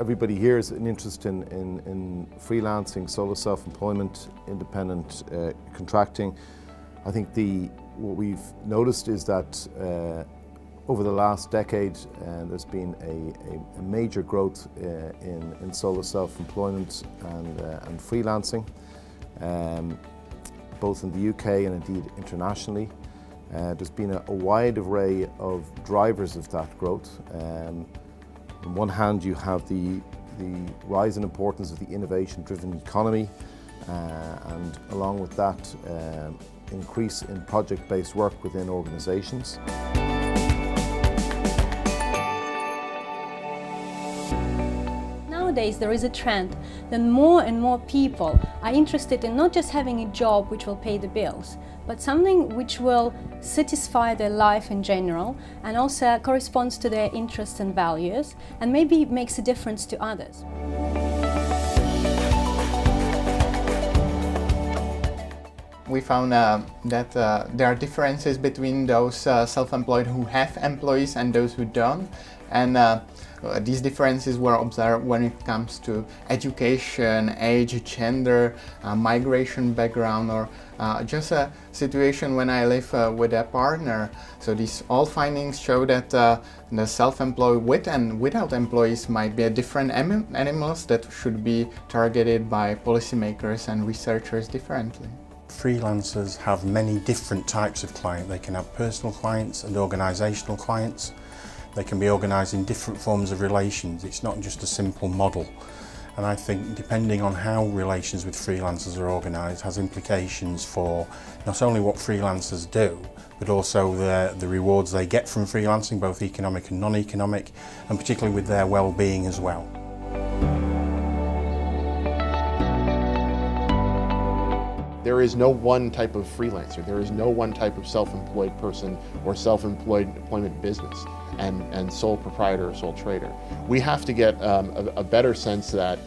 everybody here is an interest in freelancing, solo self-employment, independent contracting. I think what we've noticed is that over the last decade there's been a major growth in solo self-employment and freelancing, both in the UK and indeed internationally. There's been a wide array of drivers of that growth. On one hand, you have the rise in importance of the innovation-driven economy, and along with that, increase in project-based work within organisations. Nowadays there is a trend that more and more people are interested in not just having a job which will pay the bills, but something which will satisfy their life in general and also corresponds to their interests and values and maybe makes a difference to others. We found that there are differences between those self-employed who have employees and those who don't, and these differences were observed when it comes to education, age, gender, migration background, or just a situation when I live with a partner. So these all findings show that the self-employed with and without employees might be a different animals that should be targeted by policymakers and researchers differently. Freelancers have many different types of client. They can have personal clients and organisational clients. They can be organised in different forms of relations. It's not just a simple model. And I think depending on how relations with freelancers are organised has implications for not only what freelancers do, but also the rewards they get from freelancing, both economic and non-economic, and particularly with their well-being as well. There is no one type of freelancer. There is no one type of self-employed person or self-employed employment business and sole proprietor or sole trader. We have to get a better sense that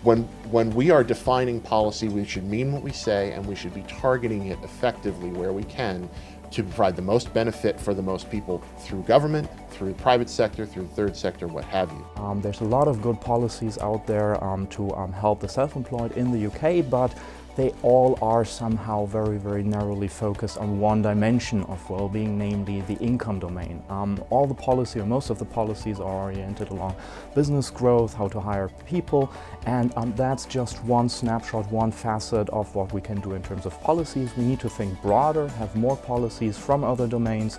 when we are defining policy, we should mean what we say, and we should be targeting it effectively where we can to provide the most benefit for the most people through government, through the private sector, through the third sector, what have you. There's a lot of good policies out there to help the self-employed in the UK, but they all are somehow very, very narrowly focused on one dimension of well-being, namely the income domain. All the policy, or most of the policies, are oriented along business growth, how to hire people, and that's just one snapshot, one facet of what we can do in terms of policies. We need to think broader, have more policies from other domains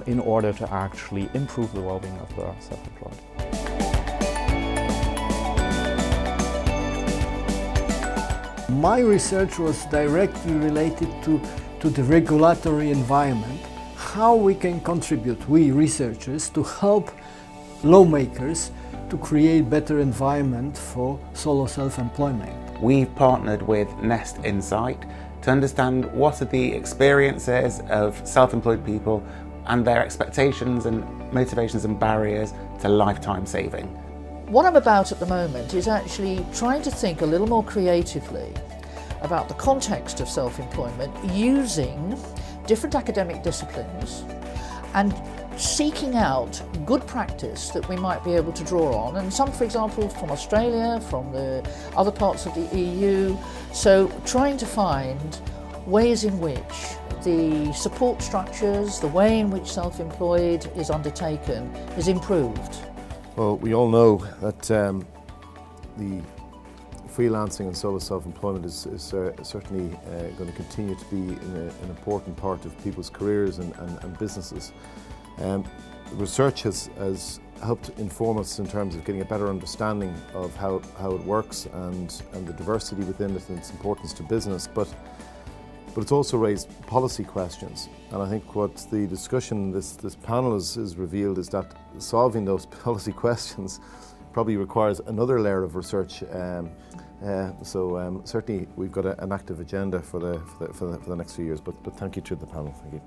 in order to actually improve the well-being of the self-employed. My research was directly related to the regulatory environment, how we can contribute, we researchers, to help lawmakers to create better environment for solo self-employment. We've partnered with Nest Insight to understand what are the experiences of self-employed people and their expectations and motivations and barriers to lifetime saving. What I'm about at the moment is actually trying to think a little more creatively about the context of self-employment using different academic disciplines and seeking out good practice that we might be able to draw on, and some, for example, from Australia, from the other parts of the EU. So trying to find ways in which the support structures, the way in which self-employed is undertaken is improved. Well, we all know that the freelancing and solo self-employment is certainly going to continue to be an important part of people's careers and businesses. Research has helped inform us in terms of getting a better understanding of how it works and the diversity within it and its importance to business, but it's also raised policy questions. And I think what the discussion this panel has revealed is that solving those policy questions probably requires another layer of research. So certainly we've got an active agenda for the next few years, but thank you to the panel. Thank you.